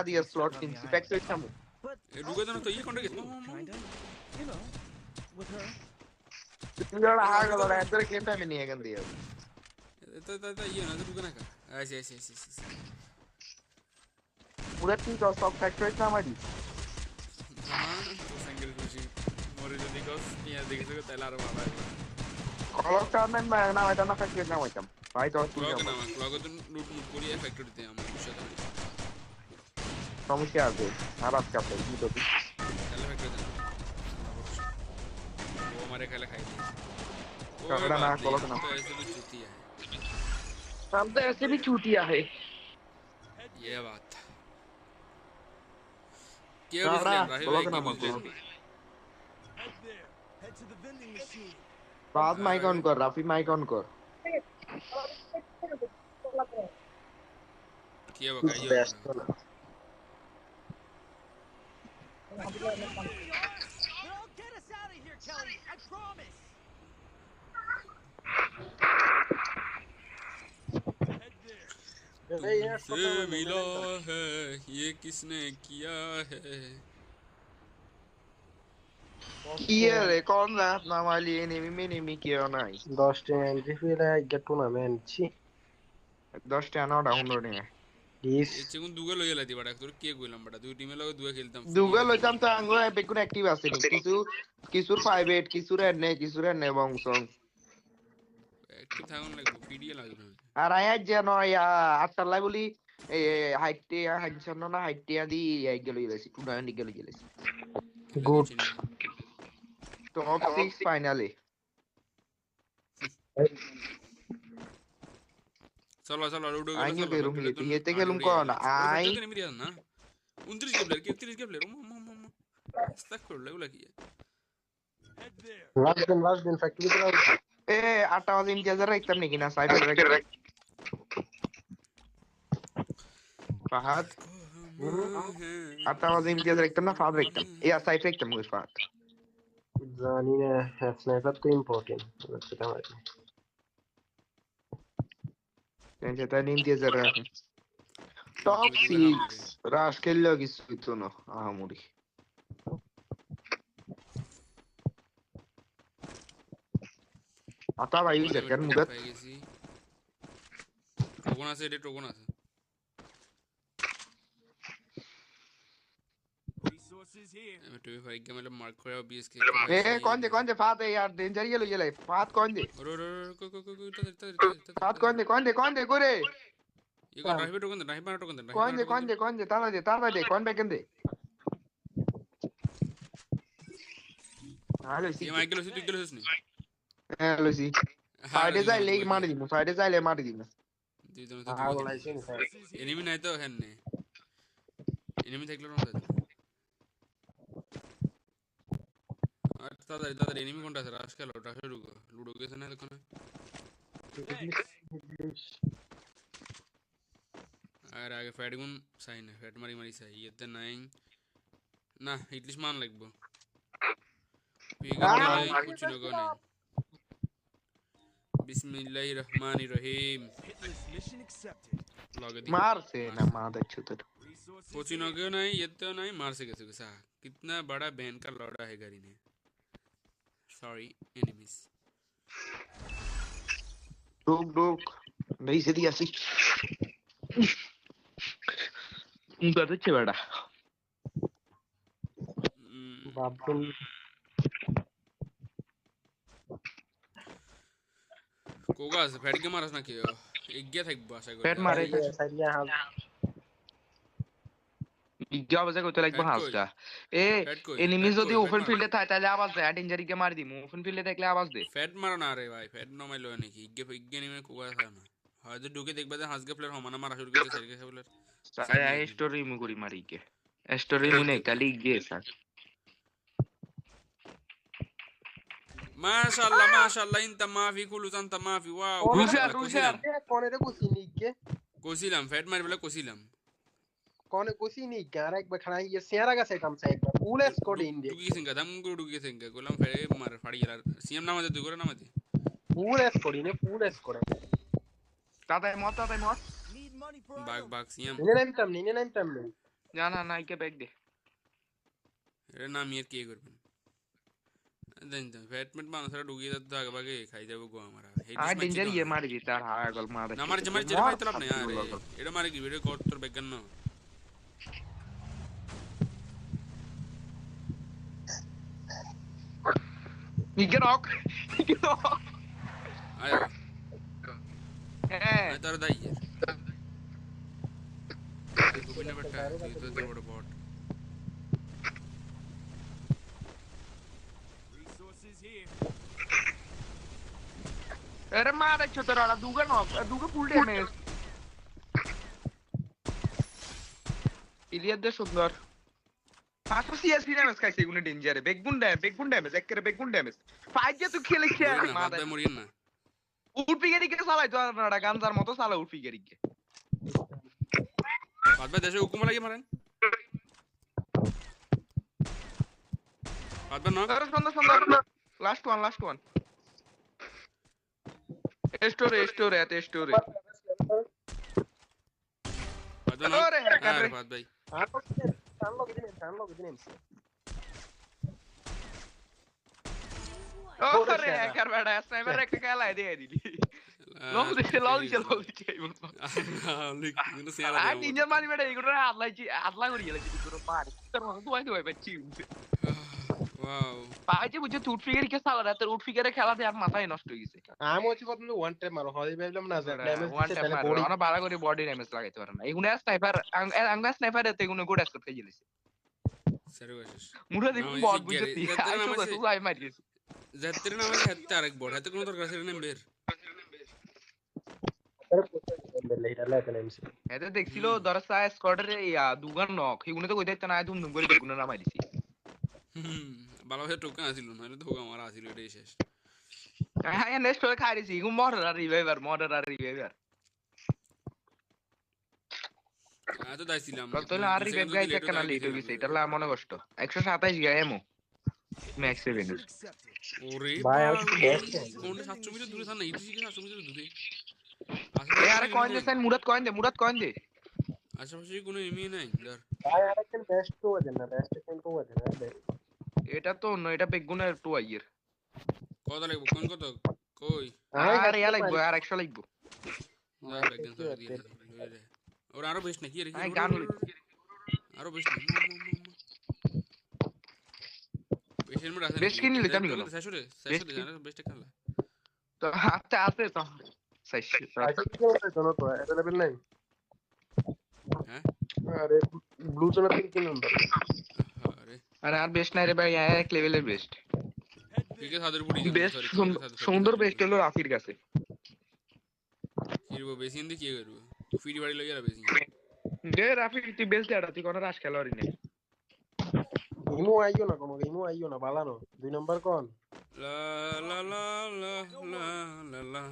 दिया slot Kings factory सामू ढुके तो ना तो ये कौन रखे You know, with her. तुझे हार का लड़ा इधर गेम टाइम नहीं है गंदी है तो ये ना तो ढुके ना का ऐसे ऐसे ऐसे ऐसे पूरा टीम का स्टॉक फैक्टरी सामू हाँ तो सिंगल खुशी मोरे जो दिखो ये देख सको तेलार बाबा कॉल टूर्नामेंट में ना वेटा ना फैक्टरी ना वेटा भाई तो क्लॉक तो लूट मुट पूरी है फैक्टरी देते हैं हम कुछ तो समस्या है आराम का पे ये तो तेला फैक्टरी देना वो हमारे खाले खाई कगड़ा ना कॉल ना तो ऐसे भी चूतिया है हम तो ऐसे भी चूतिया है ये बात क्या भी स्कैम रहा है भाई बाद माइक ऑन कर राफी माइक ऑन कर क्या बताइए से मिला है ये किसने किया है किया रे कौन सा अपना वाली एनिमी में नहीं किया ना 10 টা এন্ট্রি ফিলে একটা টুর্নামেন্ট ছি 10 টা না ডাউনলোড है প্লিজ এচ্ছে কোন দুগা লইয়া লাইতি বড়া তোর কে কইলাম বড়া দুই টিমে লগে দুগা খেলতাম দুগা লইতাম তো আঙ্গো বেকুন অ্যাক্টিভ আছে কিছু কিছুর 58 কিছুর এনে বংসং অ্যাক্টিভ থাকুন লাগবে পিডিএ লাগবে আর আয়া যেন আটটালাই বলি এই হাইটে হাইছন না হাইটে দি এই গেল গেছি টুর্নামেন্ট গেল গেছি গুড টপ 6 ফাইনালে চলো চলো লুডো আইনি বেরু মিলিতে এতে গেলুম কোন আই তো নেমি না 29 কে প্লেয়ার কে 30 কে প্লেয়ার মামা স্টাক করে লাগলা কি লাস্ট দিন ফ্যাক্টরি তো এ 8 বাজে ইমতিয়াজের রাখতাম নাকি না সাইডে রাখ ফাহাদ 8 বাজে ইমতিয়াজের রাখতাম না ফাহাদ রাখতাম এ সাইড রাখতাম ওই ফাহাদ জানি না স্নাইপার তো ইম্পর্টেন্ট সেটা হয় যেটা ইমতিয়াজের রাখ টপ 6 রাশ খেললো কিছু হইতো না আহামরি आता भाई सेकंड मुदत टोकन আছে এটা टोकन আছে रिसोर्सेज हियर मैं तो भाई के मतलब मार्क করে बीएसके ए कौन दे फात है यार डेंजर ये लो ये ले फात कौन दे फात कौन दे गोरे ये कौन राइफल टोकन दे राइफल टोकन दे कौन दे ताला दे कौन बैकन दे हेलो सी ये माइकल से तू गेलस नी हेलो सी फाइडे जाइले मार दिनु দুই জন তো এনিমি নাই তো এখানে এনিমি থাকলো না আর তাদের এনিমি কোনটা আছে রাশ খেলো ওটা লুডো গেছে না দেখো না আর আগে ফ্যাটগুন সাই না ফ্যাট মারি সাই এতে নাই না ইটলিশ মান লাগবো পিগা নাই কুছ না গো নাই बिस्मिल्लाहिर्रहमानिर्रहीम मार से ना मार अच्छे तो कोचिनो क्यों नहीं ये तो नहीं मार से कैसे कैसा कितना बड़ा बैन का लौड़ा है गाड़ी ने सॉरी एनिमीज रुक नहीं से दिया सी उनका तो अच्छे बड़ा बाप कोगा से फैट के मारस ना कियो एक गया था एक बासा को फैट मारे साइडिया हाल ইগা বাজে কইতে লাগবে হাসটা এনিমি যদি ওপেন ফিল্ডে থাকে তাহলে আওয়াজ দেয় ডেঞ্জারি কে মার দিমু ওপেন ফিল্ডে থাকলে আওয়াজ দে ফ্যাট মারো না রে ভাই ফ্যাট নমাইলো নাকি ইগে নিমে কোগা থাকে না হয়তো ঢুকে দেখবা যে হাসগে প্লেয়ার হমানা মারা শুরু করতে সাইকে প্লেয়ার সাই স্টোরি মু করি মারি কে স্টোরি মু নে কালি গে স্যার মাশাআল্লাহ ইনতা মাফি কুলু জানতা মাফি ওয়াও রুশার কোনে রে কুসিনি কে কোসিলাম ফ্যাট মারি বলে কোসিলাম कोने कुसीनी क्या रे एक बखना ये सेरा का सेटम से एक पूरे स्क्वाड इंडिया डुगी सिंगा दम को डुगी सिंगा गोलम फेरे मार फाड़ी यार सीएम नाम दे तू करे नाम दे पूरे स्क्वाड ताता मत बाग सीएम निने नाम तम না না ইকে ব্যাগ দে এটা নাম ইয়ার কি করবেন দেন দেন ফ্যাটমেন্ট মানুষরা ঢুকিয়ে যাচ্ছে আগে ভাগে খাই যাবো গো আমরা আর ডেঞ্জার ইয়ে মারি দিতে আর হায় গল মার না মারি মারি চেরে পাইতে লাভ নাই আরে এটা মারি কি ভিডিও কর তোর বেগান না ইকে নক আয় হ্যাঁ আয় তোর দাই গোবিনা বেটা তুই তো বড় বট আরে মার ছোটরা দুগা নক দুগা ফুল ড্যামেজ ইলিয়াস দে সুন্দর পাঁচশো সিএসপি ড্যামেজ খাইছে এগুলো ডেঞ্জারে বেগুন ড্যামেজ একেবারে বেগুন ড্যামেজ ফাইট যে তুই খেলে খেয়ে মাথা মরিয়েন না উঠপিগারি কে চালাই তো আপনারা গানজার মতো চালা উঠপিগারি কে বাদ বাদ দেশে হুকুম লাগি মারেন বাদ বাদ না আরে সুন্দর লাস্ট ওয়ান স্টোরে এত স্টোরে বাদ বাদ না আরে আরে বাদ ভাই ওরে হ্যাকার বেটা স্নাইপার একটা খেলায় দিয়ে দিলি লল দিছে আর তিনজন মারি বেটা এগুলো আদলা করি গেছে দুটো মার তোর মতো দুই বাচ্চি ওয়াও পাইছে বুঝে উঠ ফিগারি কে সালা রাতে উঠ ফিগারে খেলা দিয়ে আর মাথায় নষ্ট হয়ে গেছে আমি হচ্ছে কত ওয়ান টাইম মারো হয় ভাবলাম না যে ড্যামেজ ওয়ান দিতে টাইম তাহলে মার বডি ওনা বাড়া করে বডি ড্যামেজ লাগাইতে পারে না এগুলো স্নাইপার স্নাইপার এতে এগুলো গুড স্কোর খেয়ে গেছে সার্ভিসেস মুড়া দেখুন বল বুঝতে আই মারি গেছে যাত্রী নামে হাতে আরেক বড় হাতে কোনো দরকার আছে না বের এতে দেখছিল দরসা স্কোয়াডের দুগান নক এগুলো তো কই দিতে না ধুম করে বেগুন না মারিছি ভালোভাবে টোকা আসিল না এটা ধোকা মারা আসিল এটাই শেষ হ্যাঁ নেক্সট হলে খাই দিছি এগুলো মডার আর রিভাইভার তো দাইছিলাম কতলে আর রিভাইভ গাইছে একটা লেট হয়ে গেছে এটা লা মনে কষ্ট 127 গিয়া এমো ম্যাক্স 7 ওরে ভাই ভাই আমি তো বেস্ট কোন 700 মিটার দূরে থানা ইতি থেকে 700 মিটার দূরে এ আরে কয়েন দে সেন মুরাদ কয়েন দে আশেপাশে কোনো এমি নাই ধর ভাই আরেকজন বেস্ট তো আছে না বেস্ট কিন্তু আছে না এটা তো অন্য এটা বেগুনের টু আইয়ের কত লাগবে কোন কত কই আরে ইয়া লাগবে আর 100 লাগবে না বেগন সর দিয়ে দে ওর আরো বেশ নাকি রে আই গান আরো বেশ বেশের মধ্যে আছে বেশ কিনে নিলি জানি কেন? শেষরে জানা বেশটা খেলা তো আছে তো সাইশ আচ্ছা কি করে জানো তো अवेलेबल নাই হ্যাঁ আরে ব্লু জোন কি নাম্বার আরে আরে আর বেস্ট নাই রে ভাই এক লেভেলের বেস্ট ঠিক আছে সাদের বুড়ি বেস্ট সুন্দর বেস্ট হলো রাফির কাছে কিরবো বেশি ইন্দি কি করব ফ্রি বাড়ি লইয়া বেশি দে রাফি তুই বেস্ট এটা তুই কোন রাশ খেলোয়াড়ই নেই ইমো আইও না বালানো দুই নাম্বার কোন লা লা লা লা লা লা লা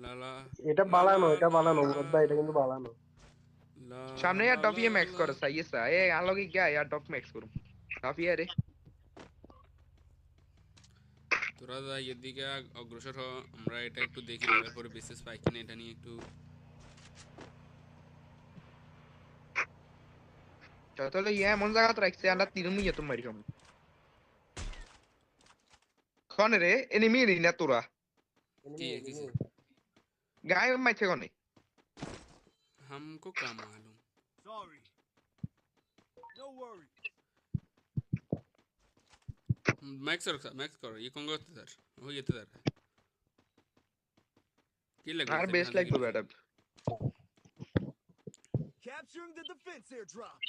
লা লা এটা বালানো মুরাদ ভাই এটা কিন্তু বালানো সামনে यार डॉप ये मैक्स करो सही है सा ए आलोगी क्या यार डॉप मैक्स करो काफी है रे তোরা যা এদিকে অগ্রসর হ আমরা এটা একটু দেখি তারপরে বিশেষ পাই কিনা এটা নিয়ে একটু चलो ये मन जगह राखছে আমরা তিরুম নিয়ে তো মারি কম কোন রে এনিমি নি না তোরা কি কিসে গায় মাইছে কোনে हमको क्या मालूम Sorry. No worry. मैक्स करो ये कौन करते सर हो ये तो सर কি লাগবে আর বেস্ট লাগবে বেটা Capturing the defense airdrop.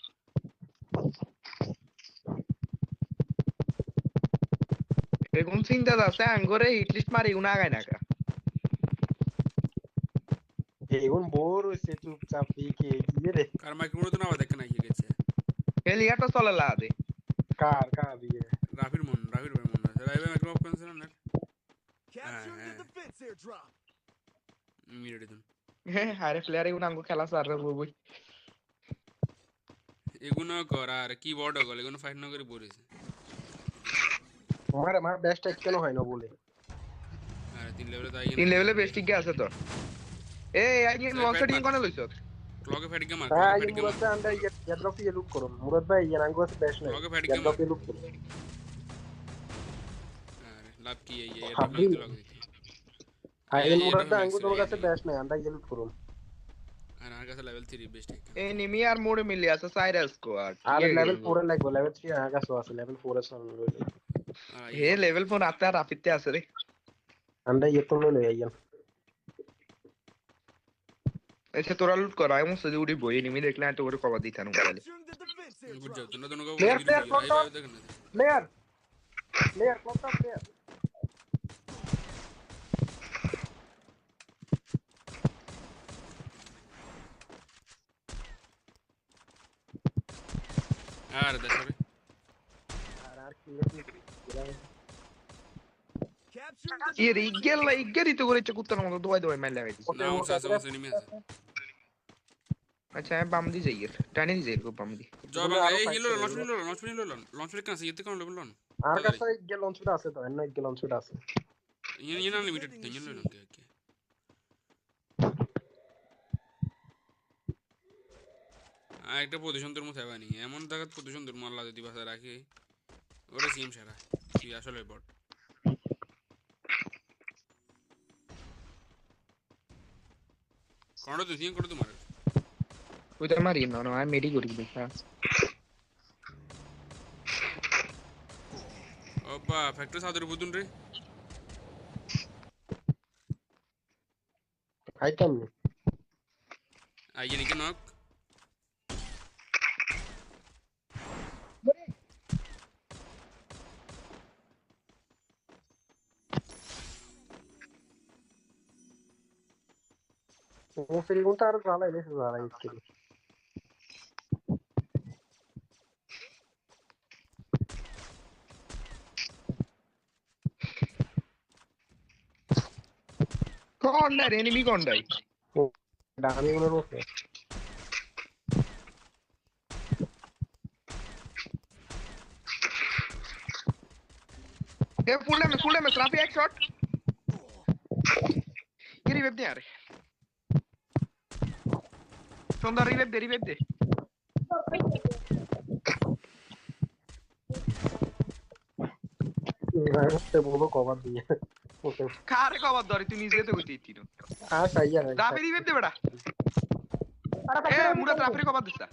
এখন চিন্তা আছে আঙ্গরে হিটলিস্ট মারি উনা গায় না কা এখন বোর হইছে চুপচাপ দেখে কি রে কার মাইক্রোফোন তো না আওয়াজ দেখে না কি গেছে হেলিয়াটা চলে লা দে কার দিয়ে রাফির ভাই মন রাইবে মাইক্রোফোন কোন না Capturing the defense airdrop. মিরে দিন আরে প্লেয়ার এগুলো আঙ্গো খেলা সার বই এগুলো কর আর কিবোর্ড গলে এগুলো ফাইট না করে বলেছে আমার বেস্ট কেন হয় না বলে আর 3 লেভেলে তাই 3 লেভেলে বেস্ট কি আছে তো এই আই লঞ্চ টিম কোনে লইছ ক্লকে ফেড কে মার হ্যাঁ ক্লকে ये ফেড কে मुराद মার भाई अंडा ये ड्रॉप ये लूट करो मुराद भाई ये नांगो से बैश नहीं क्लॉक पे ये फैट ड्रॉप ये लूट करो আরে লাভ কি এই এটা हाबी লাগতে লাগতে हाँ ये এটা मुराद भाई ম্যাক্স अंगो दोनों का से बैश नहीं अंडा ये लूट करो আর আমার কাছে লেভেল 3 বেস্ট একটা এনিমি আর মোড়ে মিলে আছে সাইরাস স্কোয়াড आरे लेवल 4 লাগবে लेवल 3 आगा सो আছে लेवल 4 আছে হে লেভেল 4 আতে আর আপিতে আছে রে अंडा ये तो ले आइए এসে তোরা লুট কর আমি মুসে উড়ি বই এনিমি দেখলে আমি তো করে কভার দিতাম তাহলে Capturing the defense good airdrop. Job তোমরা দোনো কা Player, player, front top. দেখেন না प्लेयर प्लेयर कौन सा प्लेयर আরে দেখো आर की Capturing the কি রে ইগেরি তো করেছে কুত্তার মতো দোয়াই দোয়াই মাইল লাগাই দিছে না ওসা আছে এনিমি আছে আচ্ছা আমি বাম দি যাই এর টানি দি যাই এর বাম দি জব তোমরা আরো এই fight হিলো করো, লঞ্চ ফিল কাছে ইতে কোন লেভেল লন आर का से ये लॉन्च पे আছে তো এন্ন এক লঞ্চ पे আছে ইন আনলিমিটেড দেন লন ওকে ওকে একটা পজিশন তোর মতো হবে নি এমন জায়গা পজিশন তোর মাল্লা যদি বাসা রাখে ওরে সিএম সারা তুই আসলে বট কোন তুই সিএম করে তো মারে ওই তো মারি না না আমি মেডি করি দেখা ওপা ফ্যাক্টরি সাদের বুতুন রে খাইতাম নি আইয়ে নিকে নক वो pregunta আর জালা এলে জালা ইচ্ছে কোনটা রে এনিমি কোনটাই ডামি উনার মধ্যে এ ফুল ড্যামেজ রাফি এক শট কি রিভাইভ দে আরে সুন্দর রিভাইভ দে রাইতে বলো কভার দিয়ে ওকে কারে কভার ধরে তুই নিজে তো কইতে ইতিনো সাইয়া রাফি রিভাইভ দে বেটা এ মুরা রাফি কভার দিছা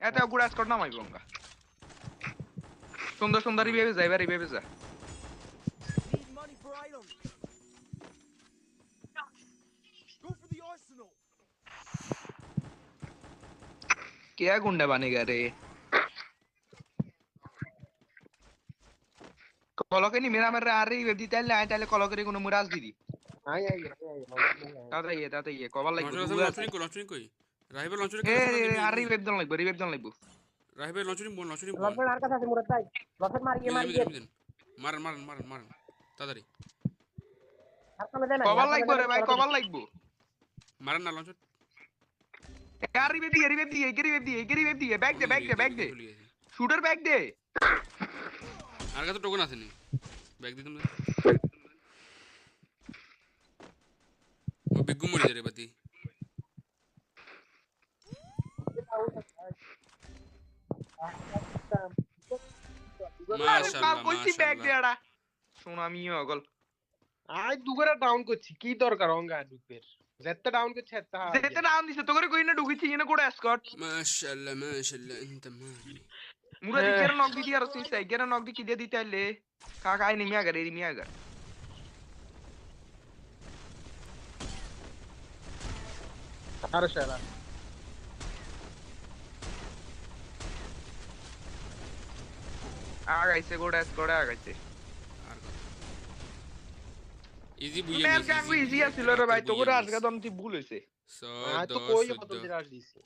এতে গুড়া স্কট না মাইবো আমরা সুন্দর রিভাইভ যা need money for items. Go for the arsenal. क्या गुंडा बनेगा रे কলকে নি মেরা মেরা আরে বেদি তাইলে কলকে রে কোন মুরাজ দিদি আই তাতে ইয়ে কবার লাগবে লঞ্চ কই রাহিবে লঞ্চ এ আরে রিভাইভ দন লাগবে রাহিবে লঞ্চ বল লফের আর কাছে আছে মুরাদ ভাই লফের মারিয়ে মারেন তাড়াতাড়ি আর সামনে দেন কবার লাগবে রে ভাই কবার লাগবে মারেন না লঞ্চ यार রিভাইভ দিয়ে ব্যাক দে শুটার ব্যাক দে আর কাছে টোকন আছে নি ব্যাগ দিতাম ও বিগু মরি রে বাতি মাশাআল্লাহ কইছি ব্যাক দে আড়া সুনামি হগল আই দুগরা ডাউন করছি কি দরকার অঙ্গা দুপের যেতে ডাউন করছে যেতে ডাউন দিছে তো করে কইনা ঢুকিছি এনে কোড়া স্কট মাশাআল্লাহ انت মারি মুরা দিকের নক দি আর তুই সাই গেরা নক দি কি দিয়ে দিতে আইলে কাকা আই নিমি আগার আরে শালা আগাইছে কোড়া স্কট আগাইছে ইজি বুইয়া মেল কাকু ইজি আছিল রে ভাই তো করে আজকে দম তুই ভুল হইছে সো তো কই বদল দিরাস দিছি